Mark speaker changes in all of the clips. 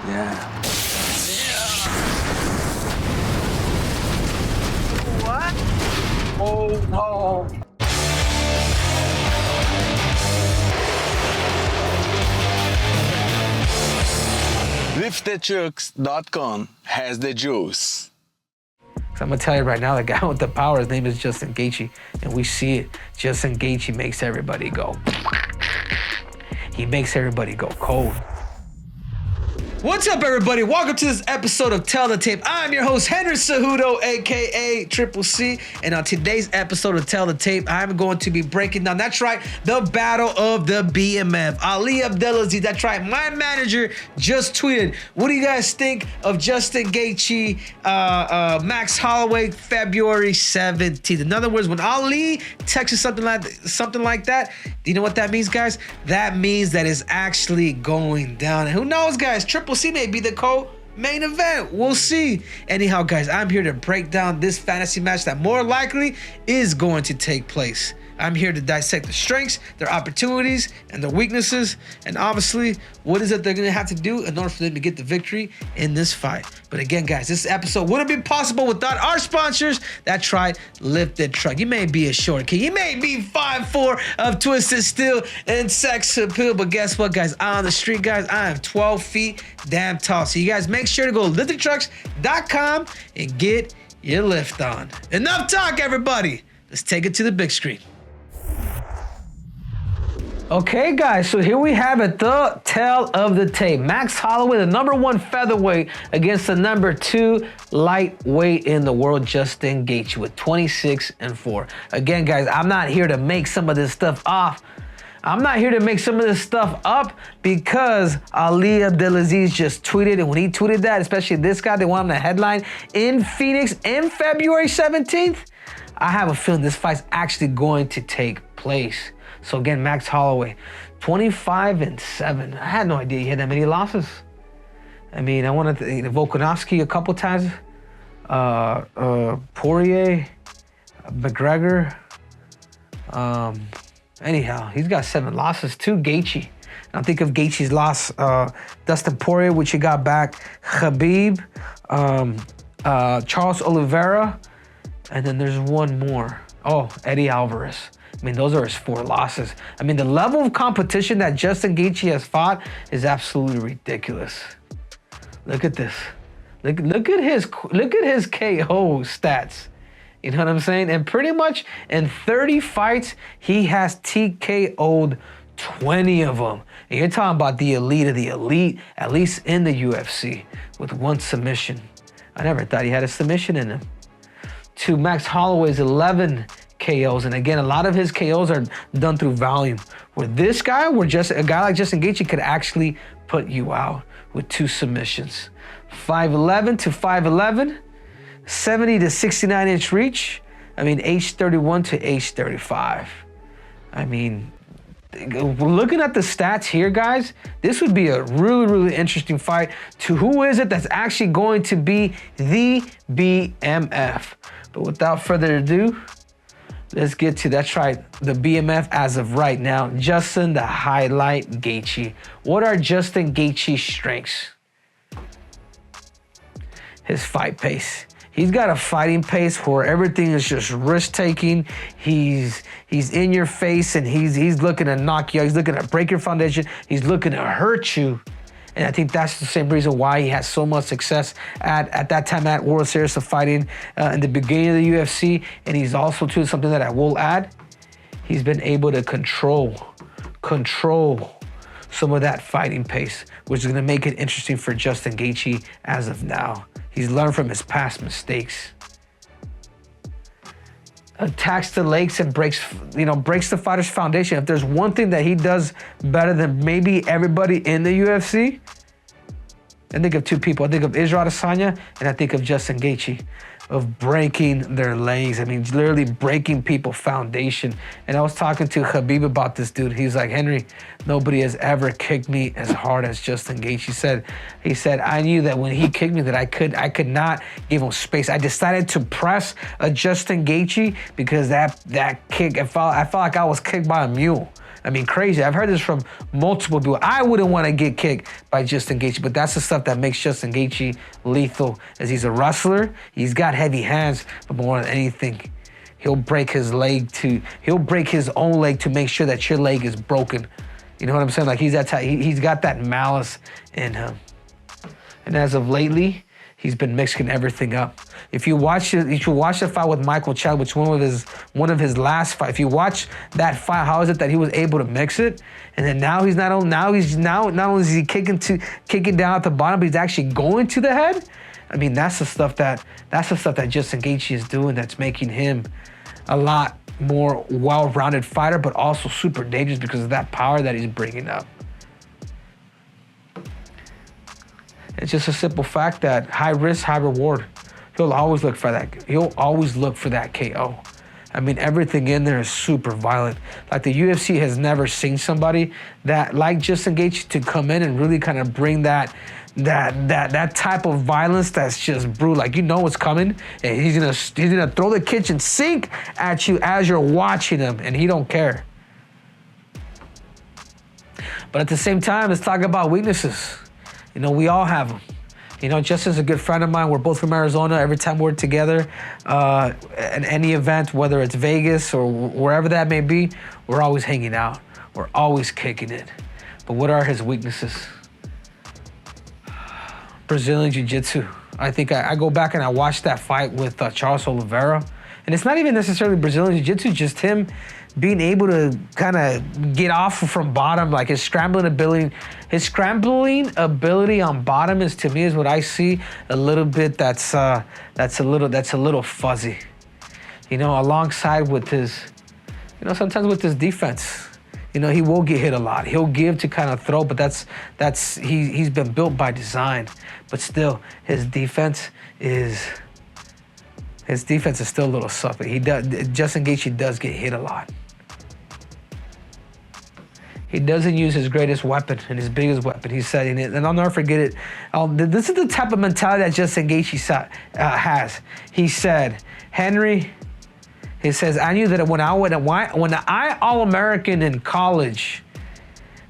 Speaker 1: Yeah.
Speaker 2: What?
Speaker 1: Oh, no. LiftTheChucks.com has the juice.
Speaker 2: I'm gonna tell you right now, the guy with the power, his name is Justin Gaethje, and we see it. Justin Gaethje makes everybody go. He makes everybody go cold. What's up, everybody? Welcome to this episode of Tell the Tape. I'm your host, Henry Cejudo, aka Triple C, and on today's episode of Tell the Tape, I'm going to be breaking down, that's right, the battle of the BMF. Ali Abdelaziz, that's right, my manager just tweeted, what do you guys think of Justin Gaethje, Max Holloway, February 17th? In other words, when Ali texts something like that, do you know what that means, guys? That means that it's actually going down. And who knows, guys? Triple C may be the co-main event. We'll see. Anyhow, guys, I'm here to break down this fantasy match that more likely is going to take place. I'm here to dissect the strengths, their opportunities, and their weaknesses, and obviously, what is it they're going to have to do in order for them to get the victory in this fight. But again, guys, this episode wouldn't be possible without our sponsors. That's right, Lifted Truck. You may be a short kid. You may be 5'4" of twisted steel and sex appeal, but guess what, guys? On the street, guys, I am 12 feet damn tall. So you guys make sure to go to liftedtrucks.com and get your lift on. Enough talk, everybody. Let's take it to the big screen. Okay, guys, so here we have it, the tale of the tape. Max Holloway, the #1 featherweight against the #2 lightweight in the world, Justin Gaethje, with 26-4. Again, guys, I'm not here to make some of this stuff off. I'm not here to make some of this stuff up because Ali Abdelaziz just tweeted, and when he tweeted that, especially this guy, they want him to headline in Phoenix in February 17th. I have a feeling this fight's actually going to take place. So again, Max Holloway, 25-7. I had no idea he had that many losses. I mean, I wanted to, Volkanovski a couple times, Poirier, McGregor. Anyhow, he's got 7 losses to Gaethje. Now think of Gaethje's loss, Dustin Poirier, which he got back, Khabib, Charles Oliveira, and then there's one more. Oh, Eddie Alvarez. I mean, those are his 4 losses. I mean, the level of competition that Justin Gaethje has fought is absolutely ridiculous. Look at this. Look at his KO stats. You know what I'm saying? And pretty much in 30 fights, he has TKO'd 20 of them. And you're talking about the elite of the elite, at least in the UFC, with 1 submission. I never thought he had a submission in him. To Max Holloway's 11 KOs, and again, a lot of his KOs are done through volume. Where this guy, a guy like Justin Gaethje could actually put you out with 2 submissions. 5'11" to 5'11", 70 to 69 inch reach. I mean, age 31 to age 35. I mean, looking at the stats here, guys, this would be a really, really interesting fight. To who is it that's actually going to be the BMF? But without further ado, let's get to, that's right, the BMF as of right now. Justin, the highlight Gaethje. What are Justin Gaethje's strengths? His fight pace. He's got a fighting pace where everything is just risk-taking. He's in your face and he's looking to knock you out. He's looking to break your foundation. He's looking to hurt you. And I think that's the same reason why he has so much success at that time at World Series of Fighting in the beginning of the UFC. And he's also, too, something that I will add, he's been able to control some of that fighting pace, which is going to make it interesting for Justin Gaethje as of now. He's learned from his past mistakes. Attacks the legs and breaks the fighter's foundation. If there's one thing that he does better than maybe everybody in the UFC, I think of 2 people. I think of Israel Adesanya and I think of Justin Gaethje, of breaking their legs. I mean, literally breaking people's foundation. And I was talking to Khabib about this dude. He's like, Henry, nobody has ever kicked me as hard as Justin Gaethje. He said, I knew that when he kicked me that I could not give him space. I decided to press a Justin Gaethje because that kick, I felt like I was kicked by a mule. I mean, crazy. I've heard this from multiple people. I wouldn't want to get kicked by Justin Gaethje, but that's the stuff that makes Justin Gaethje lethal. As he's a wrestler, he's got heavy hands, but more than anything, he'll break his own leg to make sure that your leg is broken. You know what I'm saying? Like he's got that malice in him. And as of lately, he's been mixing everything up. If you watch the fight with Michael Chandler, which one of his last fights, if you watch that fight, how is it that he was able to mix it? And then now not only is he kicking down at the bottom, but he's actually going to the head. I mean, that's the stuff that Justin Gaethje is doing that's making him a lot more well-rounded fighter, but also super dangerous because of that power that he's bringing up. It's just a simple fact that high risk, high reward. He'll always look for that. He'll always look for that KO. I mean, everything in there is super violent. Like the UFC has never seen somebody that like Justin Gaethje to come in and really kind of bring that type of violence that's just brutal. Like you know what's coming, and he's gonna throw the kitchen sink at you as you're watching him, and he don't care. But at the same time, let's talk about weaknesses. You know, we all have them. You know, Justin's a good friend of mine. We're both from Arizona. Every time we're together at any event, whether it's Vegas or wherever that may be, we're always hanging out. We're always kicking it. But what are his weaknesses? Brazilian Jiu-Jitsu. I think I go back and I watched that fight with Charles Oliveira. And it's not even necessarily Brazilian Jiu-Jitsu, just him being able to kind of get off from bottom, like his scrambling ability on bottom is, to me, is what I see a little bit. That's a little fuzzy, you know. Alongside with his, you know, sometimes with his defense, you know, he will get hit a lot. He'll give to kind of throw, but he's been built by design. But still, his defense is still a little suspect. Justin Gaethje does get hit a lot. He doesn't use his greatest weapon and his biggest weapon. He's setting it, and I'll never forget it. This is the type of mentality that Justin Gaethje has. He said, Henry, he says, I knew that when I All-American in college,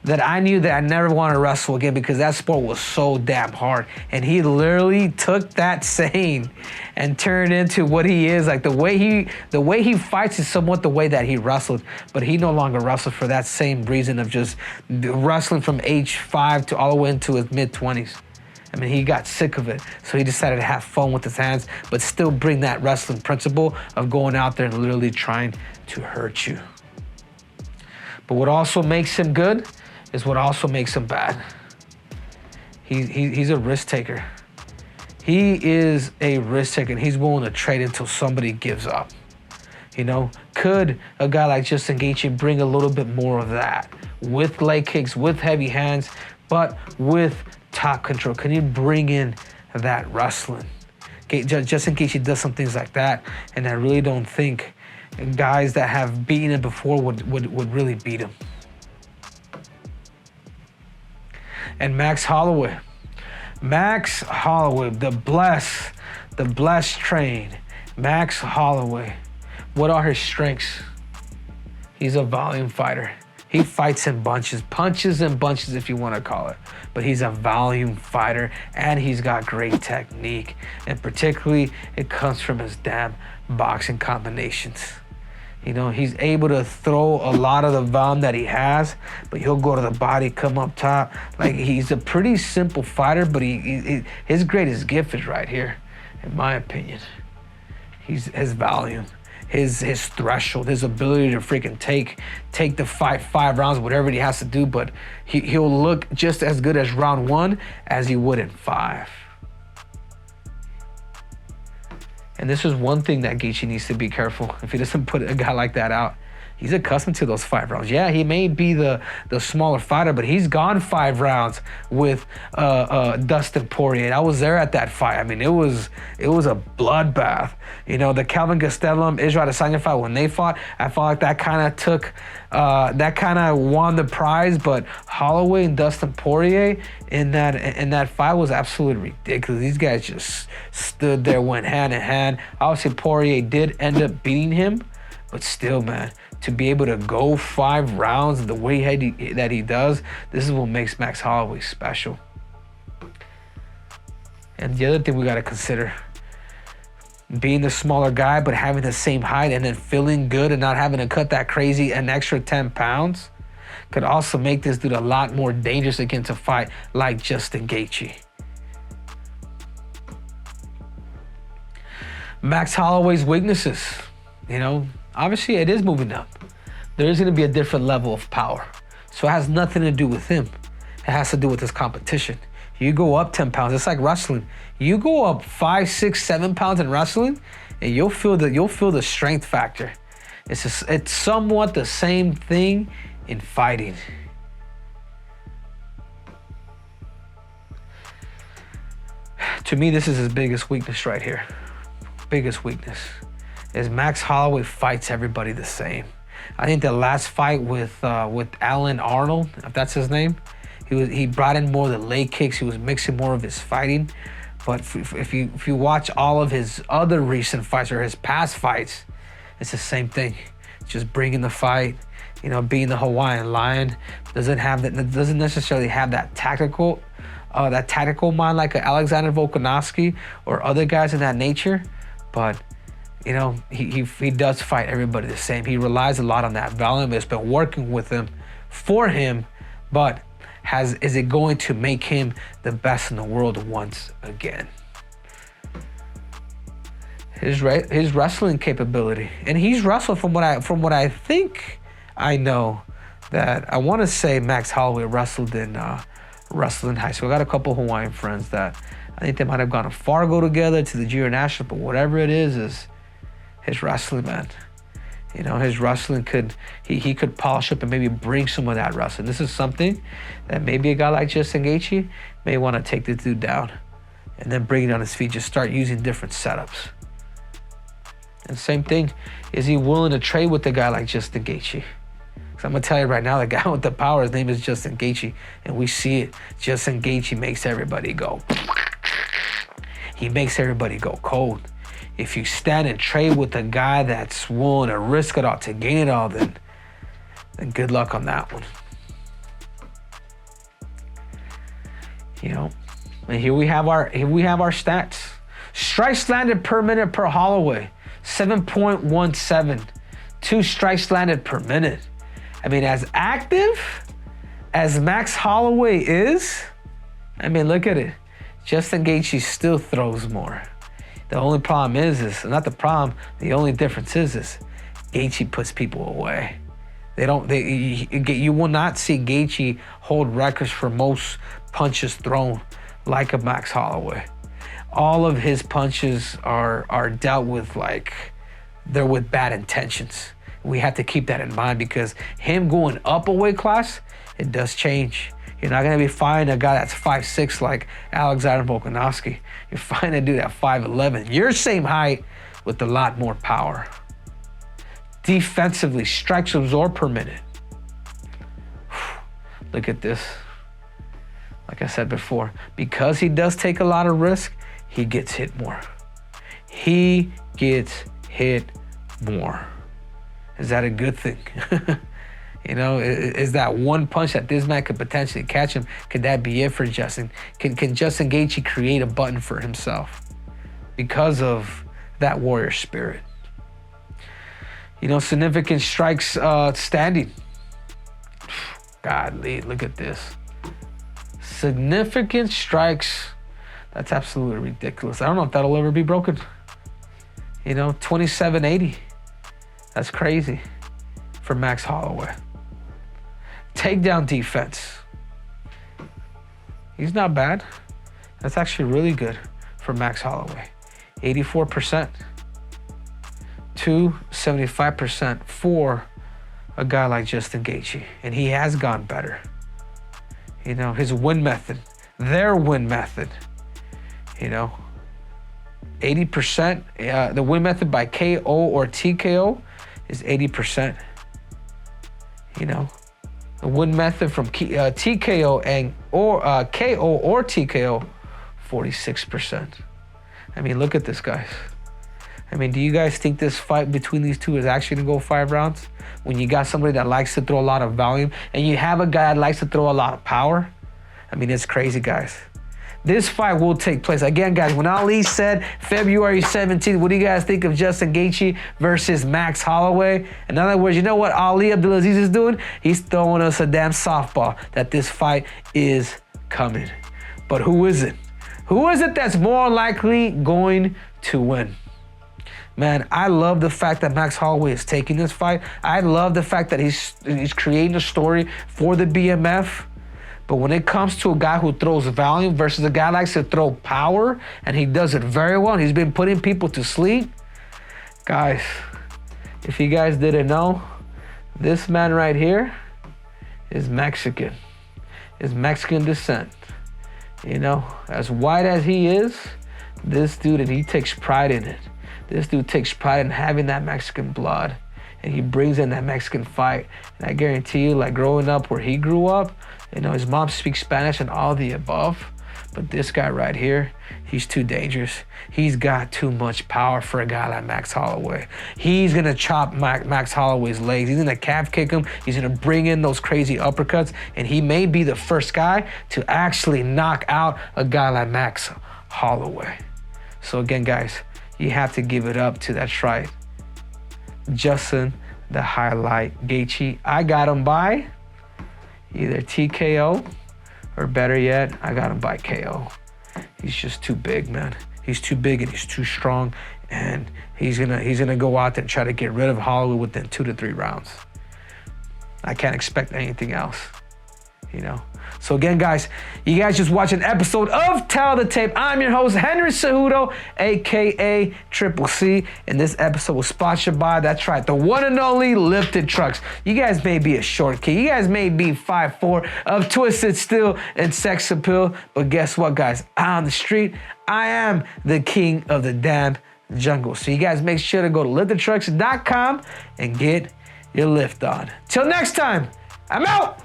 Speaker 2: that I knew that I never want to wrestle again because that sport was so damn hard. And he literally took that saying and turned into what he is. Like the way he fights is somewhat the way that he wrestled, but he no longer wrestles for that same reason of just wrestling from age 5 to all the way into his mid-20s. I mean, he got sick of it, so he decided to have fun with his hands, but still bring that wrestling principle of going out there and literally trying to hurt you. But what also makes him good is what also makes him bad. He's a risk taker. He is a risk taker, and he's willing to trade until somebody gives up. You know, could a guy like Justin Gaethje bring a little bit more of that with leg kicks, with heavy hands, but with top control? Can you bring in that wrestling? Justin Gaethje does some things like that, and I really don't think guys that have beaten him before would really beat him. And Max Holloway, the blessed train, Max Holloway. What are his strengths? He's a volume fighter. He fights in bunches, punches in bunches if you want to call it. But he's a volume fighter, and he's got great technique. And particularly, it comes from his damn boxing combinations. You know, he's able to throw a lot of the volume that he has, but he'll go to the body, come up top. Like, he's a pretty simple fighter, but his greatest gift is right here, in my opinion. His volume, his threshold, his ability to freaking take the fight 5 rounds, whatever he has to do, but he'll look just as good as round 1 as he would in 5. And this is one thing that Gaethje needs to be careful if he doesn't put a guy like that out. He's accustomed to those 5 rounds. Yeah, he may be the smaller fighter, but he's gone 5 rounds with Dustin Poirier. I was there at that fight. I mean, it was a bloodbath. You know, the Calvin Gastelum, Israel Adesanya fight, when they fought, I felt like that kind of won the prize. But Holloway and Dustin Poirier in that fight was absolutely ridiculous. These guys just stood there, went hand in hand. Obviously, Poirier did end up beating him, but still, man, to be able to go 5 rounds the way that he does, this is what makes Max Holloway special. And the other thing we got to consider, being the smaller guy but having the same height and then feeling good and not having to cut that crazy an extra 10 pounds could also make this dude a lot more dangerous against a fight like Justin Gaethje. Max Holloway's weaknesses, obviously it is moving up. There is going to be a different level of power. So it has nothing to do with him. It has to do with his competition. You go up 10 pounds, it's like wrestling. You go up 5, 6, 7 pounds in wrestling, and you'll feel the strength factor. It's somewhat the same thing in fighting. To me, this is his biggest weakness right here. Biggest weakness is Max Holloway fights everybody the same. I think the last fight with Alan Arnold, if that's his name, he brought in more of the leg kicks. He was mixing more of his fighting. But if you watch all of his other recent fights or his past fights, it's the same thing. Just bringing the fight, being the Hawaiian Lion, doesn't necessarily have that tactical mind like a Alexander Volkanovski or other guys of that nature. But he does fight everybody the same. He relies a lot on that volume. It's been working with him, for him, but is it going to make him the best in the world once again? His wrestling capability, and he's wrestled from what I think I know, that I want to say Max Holloway wrestled in high school. I got a couple Hawaiian friends that I think they might have gone to Fargo together, to the Junior National, but whatever it is his wrestling, man. His wrestling he could polish up and maybe bring some of that wrestling. This is something that maybe a guy like Justin Gaethje may want to take this dude down and then bring it on his feet, just start using different setups. And same thing, is he willing to trade with a guy like Justin Gaethje? Because I'm going to tell you right now, the guy with the power, his name is Justin Gaethje, and we see it. Justin Gaethje makes everybody go. He makes everybody go cold. If you stand and trade with a guy that's willing to risk it all to gain it all, then good luck on that one. And here we have our stats. Strikes landed per minute per Holloway, 7.17. 2 strikes landed per minute. I mean, as active as Max Holloway is, look at it. Justin Gaethje still throws more. The only problem the only difference is Gaethje puts people away. You will not see Gaethje hold records for most punches thrown like a Max Holloway. All of his punches are dealt with like they're with bad intentions. We have to keep that in mind, because him going up a weight class, it does change. You're not going to be fighting a guy that's 5'6" like Alexander Volkanovski. You're fighting a dude at 5'11". Your same height with a lot more power. Defensively, strikes absorbed per minute. Look at this. Like I said before, because he does take a lot of risk, he gets hit more. He gets hit more. Is that a good thing? Is that one punch that this man could potentially catch him? Could that be it for Justin? Can Justin Gaethje create a button for himself because of that warrior spirit? Significant strikes standing. Godly, look at this. Significant strikes. That's absolutely ridiculous. I don't know if that'll ever be broken. 2780. That's crazy for Max Holloway. Takedown defense. He's not bad. That's actually really good for Max Holloway. 84% to 75% for a guy like Justin Gaethje. And he has gone better. His win method, their win method, 80%, the win method by KO or TKO is 80%. The win method from TKO and KO or TKO, 46%. Look at this, guys. I mean, do you guys think this fight between these two is actually gonna go 5 rounds? When you got somebody that likes to throw a lot of volume and you have a guy that likes to throw a lot of power? I mean, it's crazy, guys. This fight will take place. Again, guys, when Ali said February 17th, what do you guys think of Justin Gaethje versus Max Holloway? In other words, you know what Ali Abdulaziz is doing? He's throwing us a damn softball that this fight is coming. But who is it? Who is it that's more likely going to win? Man, I love the fact that Max Holloway is taking this fight. I love the fact that he's creating a story for the BMF. But when it comes to a guy who throws volume versus a guy who likes to throw power, and he does it very well, and he's been putting people to sleep, guys, if you guys didn't know, this man right here is Mexican. Is Mexican descent. You know, as white as he is, this dude, and he takes pride in it. This dude takes pride in having that Mexican blood, and he brings in that Mexican fight. And I guarantee you, like growing up where he grew up, you know, his mom speaks Spanish and all the above, but this guy right here, he's too dangerous. He's got too much power for a guy like Max Holloway. He's gonna chop Max Holloway's legs. He's gonna calf kick him. He's gonna bring in those crazy uppercuts, and he may be the first guy to actually knock out a guy like Max Holloway. So again, guys, you have to give it up to that right, Justin the Highlight Gaethje. I got him by either TKO, or better yet, I got him by KO. He's just too big, man. He's too big and he's too strong, and he's gonna go out there and try to get rid of Holloway within 2 to 3 rounds. I can't expect anything else, you know. So again, guys, you guys just watched an episode of Tell the Tape. I'm your host, Henry Cejudo, aka Triple C, and this episode was sponsored by, that's right, the one and only Lifted Trucks. You guys may be a short kid. You guys may be 5'4", of twisted steel and sex appeal, but guess what, guys? Out on the street, I am the king of the damn jungle. So you guys make sure to go to liftedtrucks.com and get your lift on. Till next time, I'm out.